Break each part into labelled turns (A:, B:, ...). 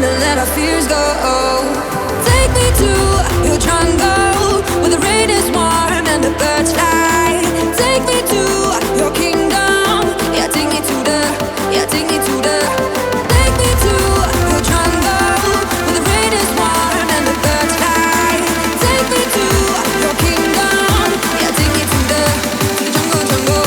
A: hand and let our fears go. Take me to your jungle where the rain is warm and the birds fly. Take me to your kingdom. Yeah, take me to the, yeah, take me to the. Take me to your jungle where the rain is warm and the birds fly. Take me to your kingdom. Yeah, take me to the jungle, jungle.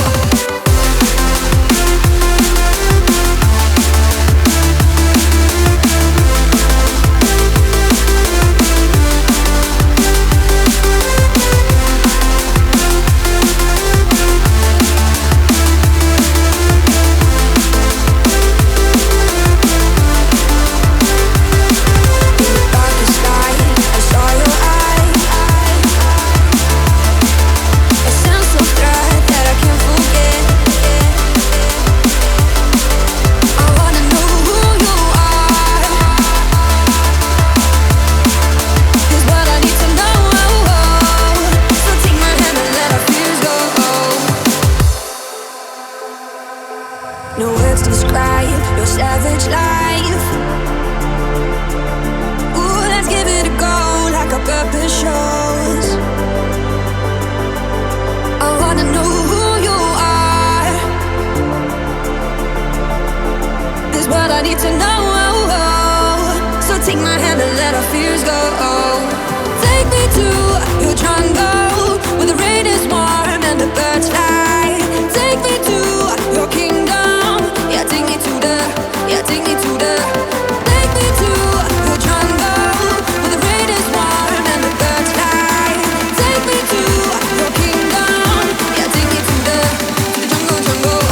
A: No words to describe your savage life. Ooh, let's give it a go like our purpose shows. I wanna know who you are. This what I need to know. So take my hand and let our fears go. Take me to your jungle where the rain is warm and the birds fly. Take me to your kingdom. Yeah, take me to the, yeah, take me to the. Take me to your jungle where the rain is warm and the birds fly. Take me to your kingdom. Yeah, take me to the jungle, jungle.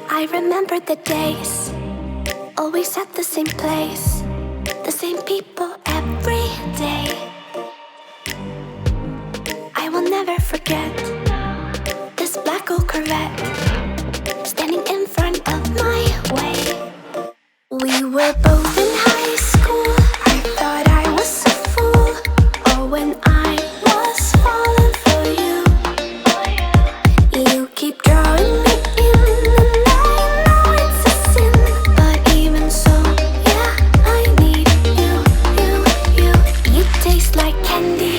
B: I remember the days, always at the same place, the same people every day. I will never forget this black old Corvette standing in front of my way. We were both in high school. I thought I was a fool. Oh, when I was falling for you. You keep drawing me in, and I know it's a sin, but even so, yeah, I need you. You taste like candy.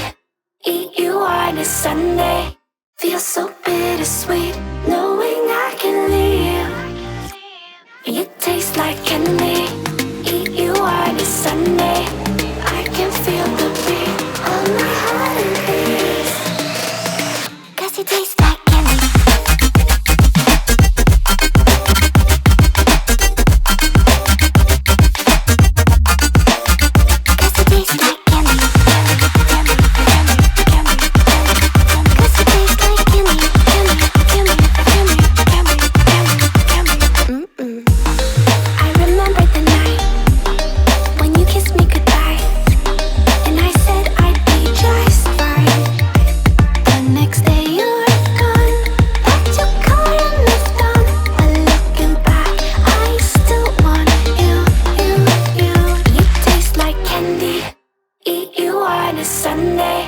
B: Eat you on a Sunday. Feel so bittersweet knowing I can leave. You taste like candy. Eat you on a Sunday. I can feel the beat of my heart and beats. 'Cause you taste like candy. I remember the night when you kissed me goodbye, and I said I'd be just fine. The next day you were gone, packed your car and moved on. But looking back, I still want you. You taste like candy. Eat you on a Sunday.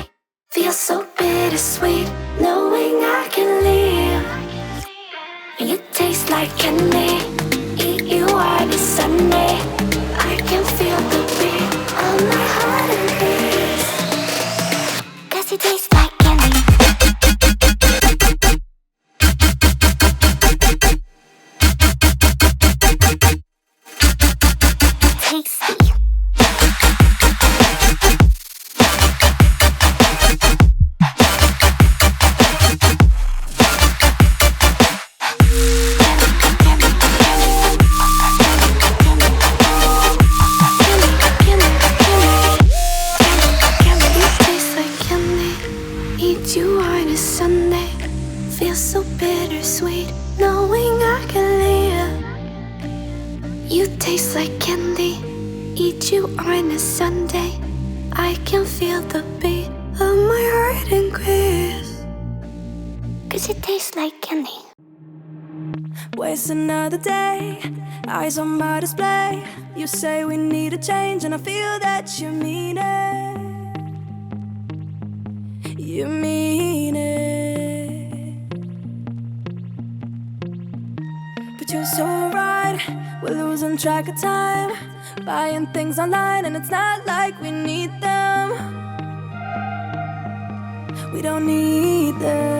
B: Feel so bittersweet knowing I can leave. You taste like candy. Eat you on a Sunday. I can feel the beat of my heart and beats. 'Cause you taste like candy. Tasty. candy, eat you on a Sunday. I can feel the beat of my heart increase, 'cause it tastes like candy.
A: Waste another day, eyes on my display. You say we need a change, and I feel that you mean it. You mean it. But you're so right, we're losing track of time, buying things online, and it's not like we need them. We don't need them.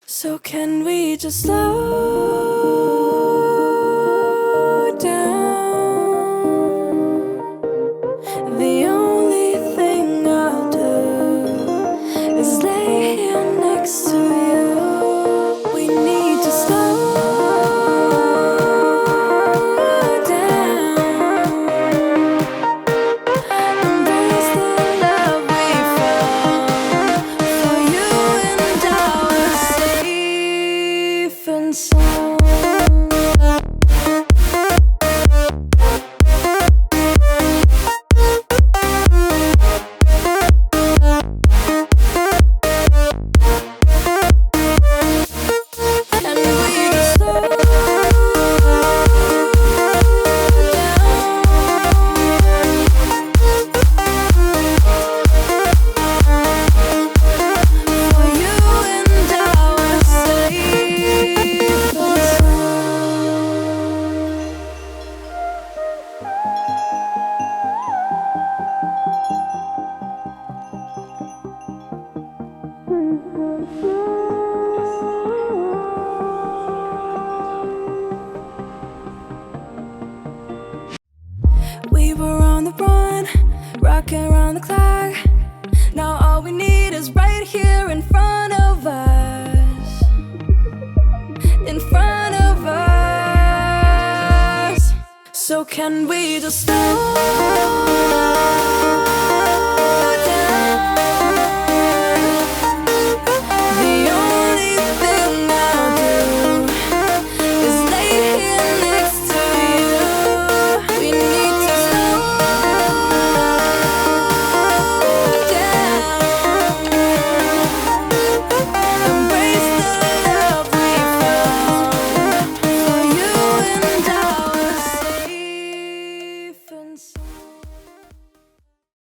A: So can we just slow down? The only thing I'll do is lay here next to you. We need to slow down. Embrace the love we found. For you and I are safe and sound. And we just slow down. For you and I are safe and We were on the run, rocking around the clock. Now all we need is right here in front of us. In front of us. So can we just slow